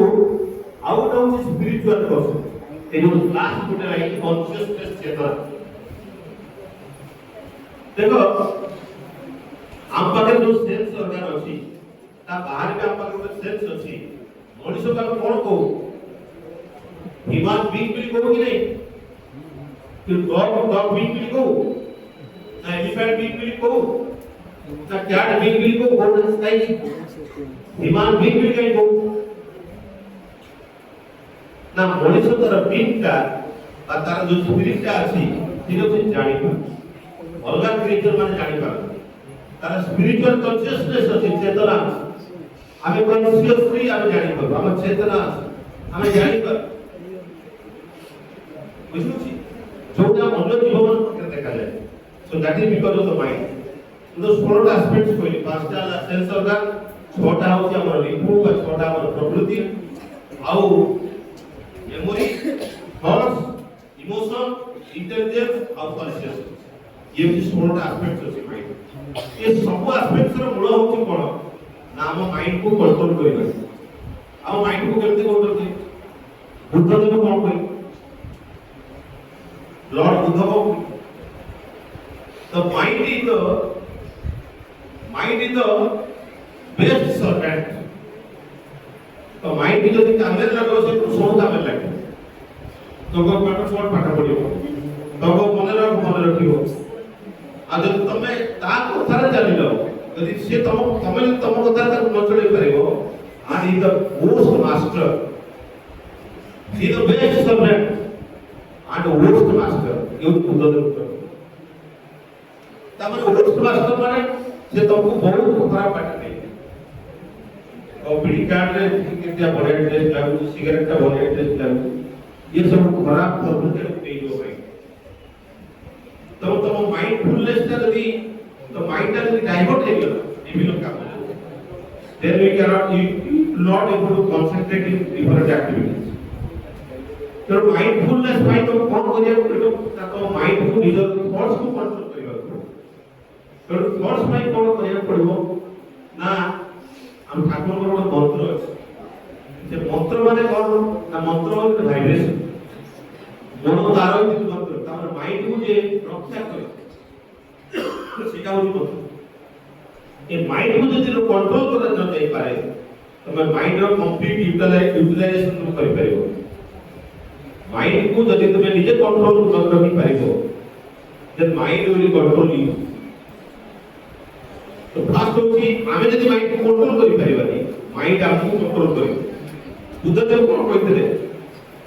ଆଉ ଗୋଟେ ହଉଛି ସ୍ପିରିଚୁଆଲ ପ୍ରୋସେସ এই जो लास्ट ଗୋଟେ ଲାଇନ୍ କନସିୟସନେସ ଚେତନା देखो ଆମ ପାଖରେ ଯୋଉ ସେନ୍ସ ଅର୍ଗାନ ଅଛି ତା ବାହାରେ ବି ଆମ ପାଖରେ ଗୋଟେ ସେନ୍ସ ଅଛି ମଣିଷ କାକୁ କଣ କହୁ ହ୍ୟୁମାନ ବିଙ୍ଗ ବୋଲି କହୁ କି ନାହିଁ कि डॉग बिंग ବୋଲି କହୁ ନା ଏଲିଫାଣ୍ଟ ବିଙ୍ଗ ବୋଲି କହୁ ନା କ୍ୟାଟ୍ ବିଙ୍ଗ ବୋଲି କହୁ ଗୋଲ୍ଡେନ ସ୍କାଇ ହ୍ୟୁମାନ ବିଙ୍ଗ ବୋଲି କାହିଁ କହୁ ना मनुष्य तर बींगटा आ तार जो स्पिरिटटा अछि तिनो से जानि पा अलगा क्रिएचर माने जानि पा तार स्पिरिचुअल कॉन्शियसनेस अछि चेतना हमें कॉन्शियसली हम जानि पा हम चेतना हमें जानि पा बुझुछि जोटा अन्य जीवन पक्ष देखा जाए so that is because of the mind तो 16 एस्पेक्ट्स कोइली 5टा सेंस ऑर्गन 6टा होछि हमर लिम्फ 6टा हमर प्रकृति आउ memory, thoughts, emotion, intelligence और consciousness ये भी 16 aspects होते हैं ये सब aspects ର ମୂଳ ହେଉଛି କ'ଣ ନା ଆମ ମାଇଣ୍ଡ କୁ କଣ୍ଟ୍ରୋଲ କରିବା ଆମ ମାଇଣ୍ଡ କୁ କେମିତି କଣ୍ଟ୍ରୋଲ କରିବେ ବୁଦ୍ଧଦେବ କ'ଣ କହିଲେ ଲର୍ଡ ବୁଦ୍ଧ କ'ଣ ତ mind is the best servant तो माइंड भी जदि कामे लागो से सब कामे लागे तो को पाठ पढ़ियो तो को मन रखियो आ जदि तमे ता कथा रे चलिलो जदि से तम कथा तक न चले परिबो and is the most master is the best servant and worst master यो बुद्ध देव तमने वर्स्ट मास्टर माने से तुमको बहुत खराब पाठ नहीं और बीड़ी कार्ड रे कितना बड़े टेस्ट लागू सिगरेट का बड़े टेस्ट लागू ये सब खराब प्रवृत्ति रे पेज हो गई तो माइंडफुलनेस ता यदि तो माइंड ता यदि डाइवर्ट हो गया डिफिकल्ट काम then we can not able to concentrate in different activities तो माइंडफुलनेस पाई तो कोन करिया पड़ो तो माइंड को निज थॉट्स को कंट्रोल करियो तो थॉट्स पाई कोन करिया पड़ो ना हम ठाकुर को एक मंत्र अछि से मंत्र माने कोन ना मंत्र माने वाइब्रेशन मन तार विद्युत मंत्र तार माइंड को जे रक्षा करे सेटा होई मंत्र ए माइंड को जदि कंट्रोल करा न जाय पारे तमे माइंड रो कंप्लीट यूटिलाइजेशन तुम करि परिबो माइंड को जदि तमे निजे कंट्रोल न करि परिबो then mind will control you तो फास्ट होची आमे जदि माइंड को कंट्रोल करि परिबानी माइंड हमको कंट्रोल करियो बुद्धदेव कोन कहथिले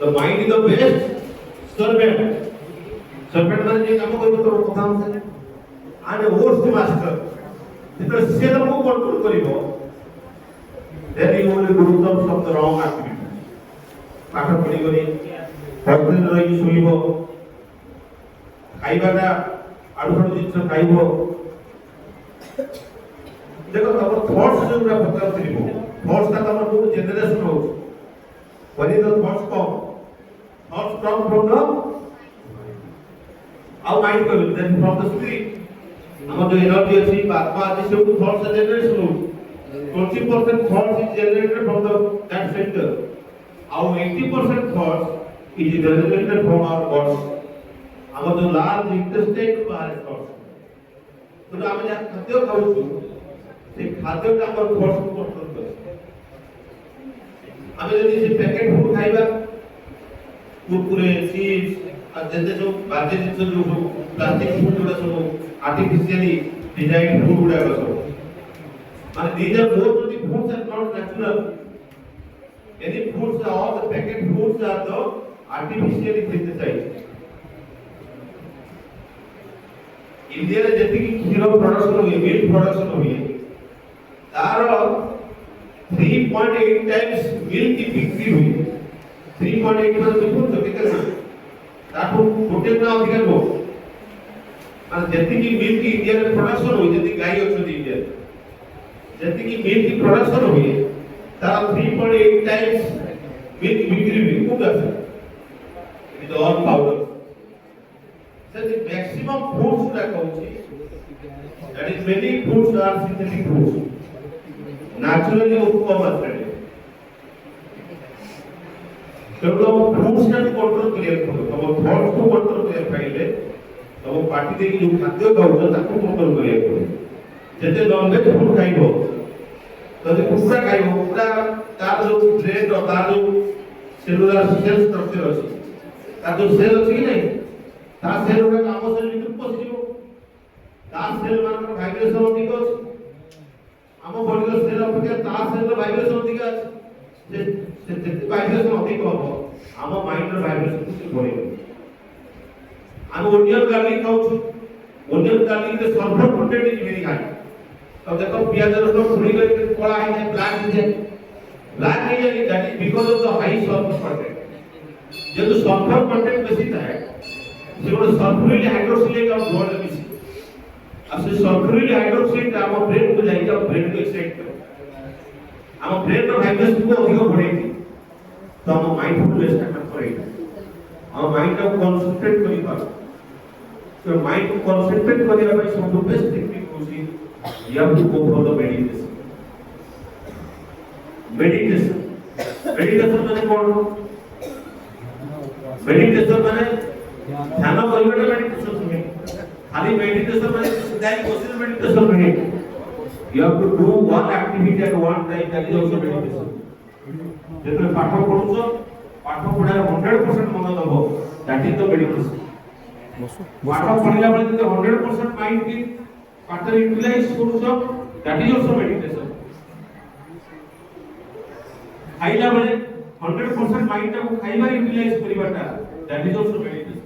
the mind is the best servant माने जे काम करियो तो कथा हम आने वर्स्ट मास्टर तो से हमको कंट्रोल करियो then you will do some the wrong activity पाठ पढिगनी होटल रही सुइबो खाइबाटा आडुफाडु जिंस खाइबो देखो तब थॉट्स जो पूरा पता करिबो थॉट्स का तब बहुत जनरेशन हो when the thoughts come from the ଆଉ ମାଇଣ୍ଡ କରିବେ ଦେନ୍ ଫ୍ରମ୍ ଦ ସ୍ପିରିଟ ଆମର ଯୋଉ ଏନର୍ଜି ଅଛି ବା ଆତ୍ମା ଅଛି ସେଠୁ ଥଟ୍ସ ଜେନେରେସନ ହଉଛି 20% thoughts is generated from that center ଆଉ 80% thoughts is generated from our body ଆମର ଯୋଉ ଲାର୍ଜ ଇଣ୍ଟେଷ୍ଟାଇନ ବାହାରେ thoughts तो ଆମେ ଯାହା ଖାଦ୍ୟ ଖାଉଛୁ ସେ ଖାଦ୍ୟଟା ଆମର ଥଟ୍ସକୁ କଣ୍ଟ୍ରୋଲ କରେ ଆମେ ଯଦି ସେ ପ୍ୟାକେଟ ଫୁଡ ଖାଇବା କୁରକୁରେ ଚିପ୍ସ আর যেতে সব বাজে জিনিস ଯୋଉ ପ୍ଲାଷ୍ଟିକ ଫୁଡ ଗୁଡା ସବୁ artificially designed food ଗୁଡା ସବୁ ମାନେ these are both the foods are not natural any foods are all the packet foods are the artificially synthesized India रे जेतिकी क्षीर प्रोडक्शन हुए मिल्क प्रोडक्शन हुए तार 3.8 टाइम्स मिल्क की बिक्री हुई 3.8 मतलब देखो तो केते ना ताको टोटल ना अधिक लो और जेतिकी मिल्क इंडिया रे प्रोडक्शन हुई जेति गाय अछि इंडिया जेतिकी मिल्क की प्रोडक्शन हुई तार 3.8 टाइम्स मिल्क बिक्री हुई कोड আছে it is all powder so the maximum foods that is many foods are synthetic foods naturally उत्पन्न होते हैं तो foods का कंट्रोल करिए तो थॉट्स को कंट्रोल करिए पहले तो पार्टी देखी जो खाद्य खाओ ताको कंट्रोल करिए जैसे नॉनवेज फूड खाइबो तो जे कुकुरा खाइबो कुकुरा तार जो ब्रेन और तार जो सेलुलर सेल स्ट्रक्चर अछि तार जो सेल अछि कि नहीं ता सेल गुडा काम सेल ভিতর পসিবো ता सेल मान ভাইব্রেশন अधिक আছে ଆମ বডির সেল অপেক্ষা তা সেলର ভাইব্রেশন ଅଧିକ আছে ସେ ଯେତେ ଭାଇବ୍ରେଶନ ଅଧିକ ହବ ଆମ ମାଇଣ୍ଡର ଭାଇବ୍ରେଶନ କିଛି ବଢିବ ଆମେ ଓନିଅନ ଗାର୍ଲିକ ଖାଉଛୁ ଓନିଅନ ଗାର୍ଲିକ ରେ ସଲଫର କଣ୍टेंट इज वेरी हाई तो देखो पियाज रसुन फुली गई कला है ब्लैक है that is because of the high sulphur content जब सल्फर कंटेंट बेसी था सेगुलो सल्फ्यूरिक हाइड्रोक्साइड का ब्लड मिसी अब से सल्फ्यूरिक हाइड्रोक्साइड हम ब्रेन को जाइए ब्रेन को एक्साइट करे हम ब्रेन रो वाइब्रेशन को अधिक बढ़ाई तो हम माइंडफुलनेस का काम करे हम माइंड को कंसंट्रेट करि पाबो तो माइंड को कंसंट्रेट करिया भाई सब बेस्ट टेक्निक होसी you have to go for the meditation meditation माने कोन मेडिटेशन माने ध्यान करिबे मेडिटेशन सुने खाली मेडिटेशन माने सिधाई बसिल मेडिटेशन नहीं you have to do one activity at one time that is also meditation जेतले पाठ पढुछो पाठ पढार 100% मन दबो दैट इज द मेडिटेशन पाठ पढिला बेले जते 100% माइंड की पाठ यूटिलाइज करूछो दैट इज आल्सो मेडिटेशन खाइला बेले 100% माइंड को खाइबा यूटिलाइज करिबाटा that is also meditation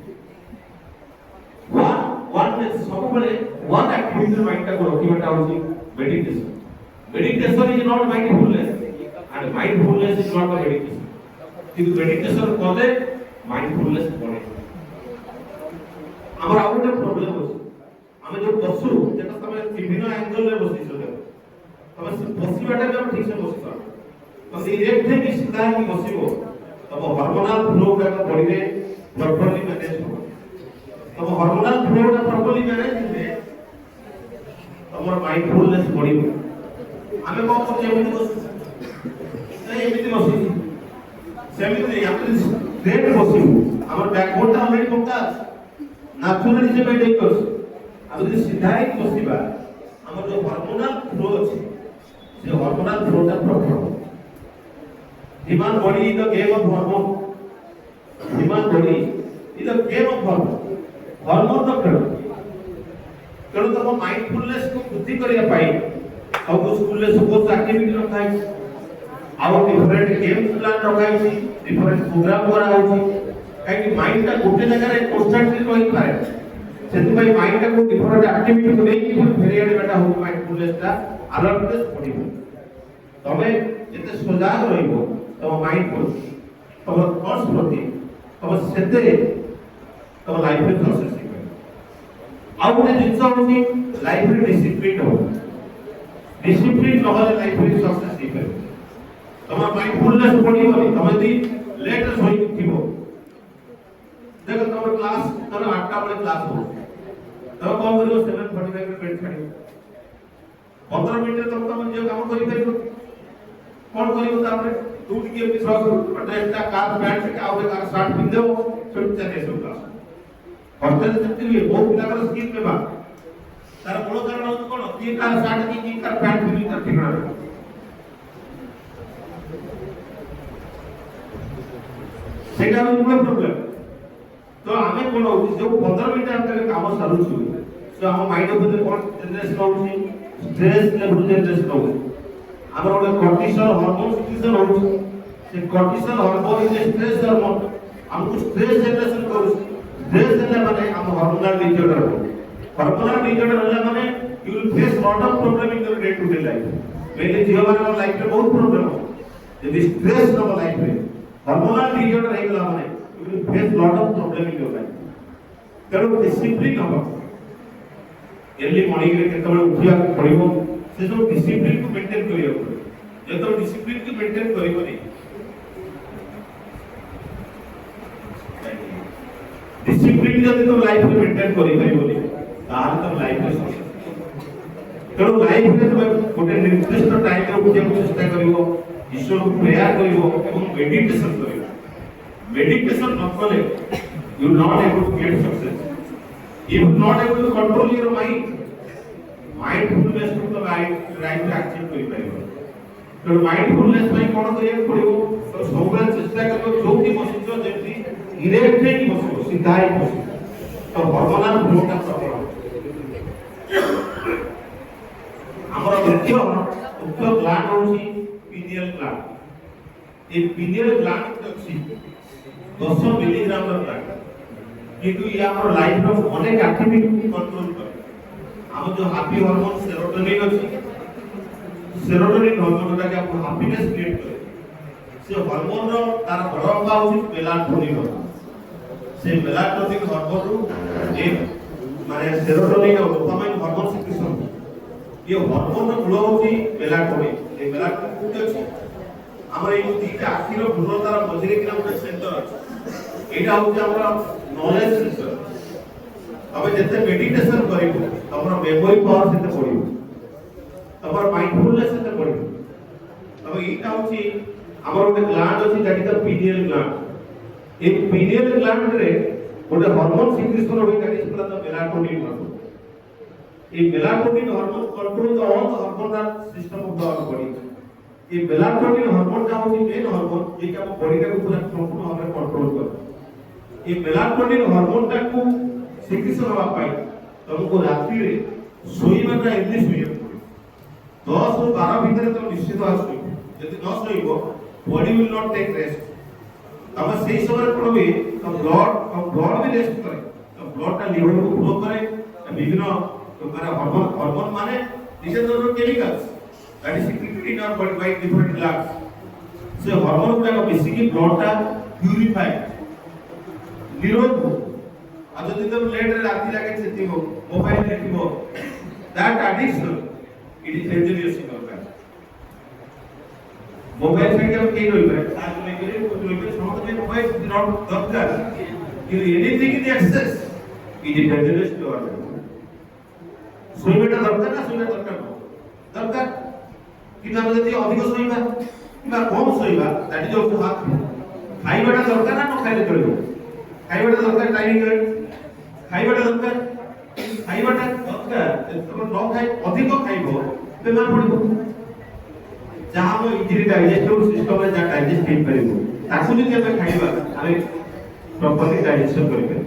one सब बेले one activity माइंड को रखिबाटा होची meditation is not mindfulness and mindfulness is not the meditation किंतु meditation कोले mindfulness पड़े हमर आउट प्रॉब्लम होची हमें जो बसु जेटा समय विभिन्न एंगल रे बसी छले तब बसीबाटा हम ठीक से बसी पार तो डायरेक्ट है कि सीधा ही बसिबो तब हार्मोनल फ्लो का बॉडी रे प्रॉपर्ली मैनेज हो तब हार्मोनल फ्लो का प्रॉपर्ली मैनेज हे तमर माइंडफुलनेस बढ़िबो हमें को एमिति बस नहीं एमिति बसी सेमिति हम स्ट्रेट बसिबो हमर बैकबोन ता ऑलरेडी पक्का नेचुरली से बैठ करछ अब যদি सीधा ही बसिबा हमर जो हार्मोनल फ्लो अछि से हार्मोनल फ्लो ता proper human body is the game of hormone human body is the game of hormone the खेल तेणु तुम माइंडफुलनेस को वृद्धि करिया पाई सब स्कूल रे सपोज एक्टिविटी रखा है आउ डिफरेंट गेम्स प्लान रखा है डिफरेंट प्रोग्राम करा होची काई कि माइंड का गोटे जगह रे कांस्टेंटली रही पाए सेति भाई माइंड का को डिफरेंट एक्टिविटी को लेके फेरिया बेटा हो माइंडफुलनेस ता अलर्टनेस पडिबो तमे जते सजाग रहिबो तम माइंडफुल तम थॉट्स प्रति तम सेते तम लाइफ रे सक्सेस आउ गोटे जिंस होची लाइफ रे डिसिप्लिन हो डिसिप्लिन नहले लाइफ रे सक्सेस दिबे तम माइंडफुलनेस पडिबो तमे दी लेट सोई उठिबो देखो तुम क्लास तुम 8टा बजे क्लास हो तब कौन करियो 7:45 रे बेड छाड़ियो 15 मिनिट तक तुम जो काम करि परियो कौन करियो तापर तू टिके विश्वास ड्रेसटा कार पैंट के आउे कार शर्ट पिन देओ छोट चले सब क्लास हॉस्टल सेफ्टी भी बहुत पिला स्किप में बा तार मूल कारण हो कोन की कार शर्ट की कार पैंट पिन कर ठीक रहे सेटा मूल प्रॉब्लम तो आमे कोन हो जो 15 मिनिट हम काम सारू छु सो हम माइंड ऊपर कोन जनरेशन होउची स्ट्रेस लेवल जनरेशन होउची हमर ओले कॉर्टिसोल हार्मोन सिक्रीशन होउची से cortisol hormone is stress hormone हमको स्ट्रेस जनरेशन करू स्ट्रेस देला माने हम हार्मोनल डिसऑर्डर हो हार्मोनल डिसऑर्डर होला माने you will face lot of problem in your day to day life मेरे जीवन में लाइफ में बहुत प्रॉब्लम हो यदि स्ट्रेस न लाइफ में हार्मोनल डिसऑर्डर हे गला माने you will face lot of problem in your life तेणु डिसिप्लिन हम early morning रे केतबे उठिया पड़िबो से सब डिसिप्लिन को मेंटेन करियो जेतो डिसिप्लिन को मेंटेन करिबो नै डिसिप्लिन जदि तो लाइफ में मेंटेन करि परिबो नै तार तो लाइफ में तेणु लाइफ में तुम गोटे निर्दिष्ट टाइम रे उठिया चेष्टा करिवो ईश्वर को प्रेयर करिवो एवं meditation करिवो meditation not kale you will not able to get success if you not able to control your mindfulness to the right action kari paribo तो mindfulness ପାଇଁ कोन करिया पड़िबो तो सबरा चेष्टा करियो जोकि बसियो जेति इरेक्ट ही बसियो सीधा ही बसियो तो हार्मोनल फ्लो का प्रॉब्लम हमर मुख्य ग्लैंड होची पिनियल ग्लैंड ए पिनियल ग्लैंड अछि 10 मिलीग्राम ग्लैंड किंतु ये हमर लाइफ रो अनेक एक्टिविटी कंट्रोल करे हम जो हैप्पी हार्मोन सेरोटोनिन अछि सेरोटोनिन हार्मोन का आपको हैप्पीनेस क्रिएट करे से हार्मोन रो तार बड़ अंग होछि मेलाटोनिन से मेलाटोनिन हार्मोन रो ए माने सेरोटोनिन और डोपामाइन हार्मोन सिक्रीशन ये हार्मोन रो फ्लो होछि मेलाटोनिन ए मेलाटोनिन कोते अछि हमर ए दीटा आखिर भ्रूणतार मझिरे किना गोटे सेंटर अछि एटा होछि हमर नॉलेज सेंटर अब जते मेडिटेशन करिबो हमर मेमोरी पावर सेते बढ़िबो हमर माइंडफुलनेस सेते बढ़िबो अब एटा होछि हमर गोटे ग्लैंड अछि that is the pineal gland A pineal gland रे गोटे हार्मोन सिक्रीशन होई that is called the melatonin hormone A melatonin hormone control the all the hormonal system of the body ये मेलाटोनिन हार्मोन का होची main hormone जे कि हम body का पूरा संपूर्ण भाव में कंट्रोल कर ये मेलाटोनिन हार्मोन टा को सिक्रीशन होवा पाई तुमको रात्रि रे सोईबाटा एमनी सोइए 10 ରୁ 12 ଭିତରେ ତ ନିଶ୍ଚିତ ଆସିବ ଯଦି ନ ଶୋଇବ body will not take rest ତମେ ସେଇ ସମୟରେ କଣ ହୁଏ ତ ବ୍ଲଡ ବି ରେଷ୍ଟ କରେ ତ ବ୍ଲଡ ଟା ଲିଭର को फ्लो करे ବିଭିନ୍ନ ପ୍ରକାର ହାର୍ମୋନ ମାନେ ନିଜର chemicals that is secreted in our body by different glands so hormone का basically blood टा purify निरोध आज जदि तुम लेट रे राती लागे सेति हो मोबाइल देखिबो that addiction it is dangerous in our life mobile से क्या के होई है आज में करे कुछ लोग समझ में मोबाइल इज नॉट दरकार you anything in the excess it is dangerous to our life सोईबेटा दरकार ना सोईबेटा दरकार कि हम जति अधिक सोइबा किबा कम सोइबा दैट इज आल्सो हाफ खाइबाटा दरकार ना न खाइले चलिबो खाइबाटा दरकार टाइमिंग रे खाइबाटा दरकार तुम न खाइ अधिक खाइबो बेमार पड़िबो जहां हम इजिली डाइजेस्टिव सिस्टम में जा डाइजेस्ट कर परिबो ताकु जति हम खाइबा हम प्रॉपर्ली डाइजेशन करिबे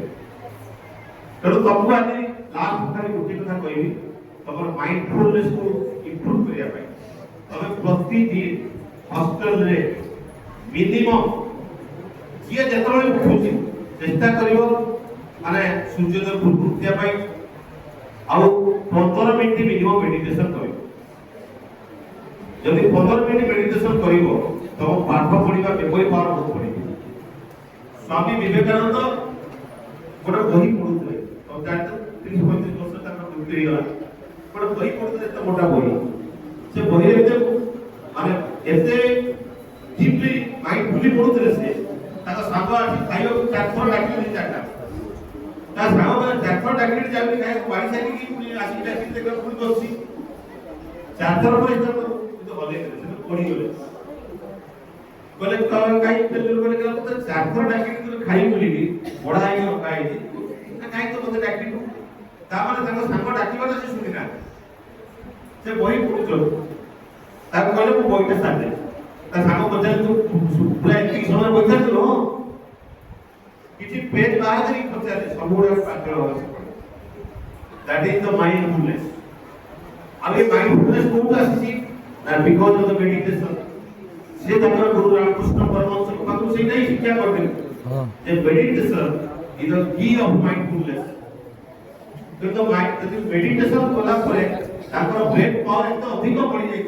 तेणु तुमको आज लास्ट खाली गोटे कथा कहबी तमर माइंडफुलनेस को इंप्रूव करिया पाई तमे प्रतिदिन हॉस्टल रे मिनिमम किए जेतबे उठुची चेष्टा करिवो माने सूर्योदय पूर्व उठिया पाई आउ 15 मिनिट मिनिमम मेडिटेशन करिवो जदि 15 मिनिट मेडिटेशन करिवो तो पाठ पढिबा मेमोरी पावर बहुत पढिबो स्वामी विवेकानंद गोटे बही पढुथले तो जानते 30 35 वर्ष तक मृत्यु गला गोटे बही पढुथले एत मोटा बही से बही रे माने एते डीपली माइंडफुली पढुथले से ताका सागो आसी खाइयो चार थोर डाकिले चारटा ତା ସାଙ୍ଗମାନେ ଚାରିଥର ଡାକିଲି ଯାଉନି ଖାଇବାକୁ ବାড়ি ସାରିକି ପୁଣି ଆସିକି ଡାକିଲି ଦେଖିବା ପୁଣି ବସିଛି ଚାରିଥର ପରେ କିନ୍ତୁ ହଲେଇ ଦେଲେ ସେ ପଡ଼ିଗଲେ କହିଲେ କାହିଁ ଫେଲୁର କହିଲେ ତ ଚାରିଥର ଡାକିଲି ତୁ ଖାଇ ବୋଲିକି ବଢ଼ା ହେଇକି ରଖା ହେଇଛି କାହିଁ ତ ମୋତେ ଡାକିଲୁ ତାମାନେ ତାଙ୍କ ସାଙ୍ଗ ଡାକିବାଟା ସେ ଶୁଣିନାହାନ୍ତି ସେ ବହି ପଢୁଛନ୍ତି ତାକୁ କହିଲେ ମୁଁ ବହିଟା ସାରିଦେବି ତା ସାଙ୍ଗ ପଚାରିଲେ ତୁ ପୁରା ଏତିକି ସମୟ ପଚାରିଥିଲୁ ହଁ କିଛି ପେଜ ବାହାର କରିକି ପଚାରିଲେ ସବୁଗୁଡ଼ାକ ପାଗଳ ଅଛି ଦ୍ୟାଟ୍ ଇଜ ଦ ମାଇଣ୍ଡଫୁଲନେସ୍ ଆଉ ଏ ମାଇଣ୍ଡଫୁଲନେସ୍ କୋଉଠୁ ଆସିଛି ନା ବିକଜ ଅଫ ଦ ମେଡିଟେସନ ସେ ତାଙ୍କର ଗୁରୁ ରାମକୃଷ୍ଣ ପରମହଂସଙ୍କ ପାଖରୁ ସେଇଟା ହିଁ ଶିକ୍ଷା କରିଦେଲେ ଯେ ମେଡିଟେସନ ଇଜ ଦ କି ଅଫ ମାଇଣ୍ଡଫୁଲନେସ୍ କିନ୍ତୁ ଯଦି ମେଡିଟେସନ କଲା ପରେ ତାଙ୍କର ବ୍ରେନ୍ ପାୱାର ଏତେ ଅଧିକ ବଢି ଯାଇଥିଲା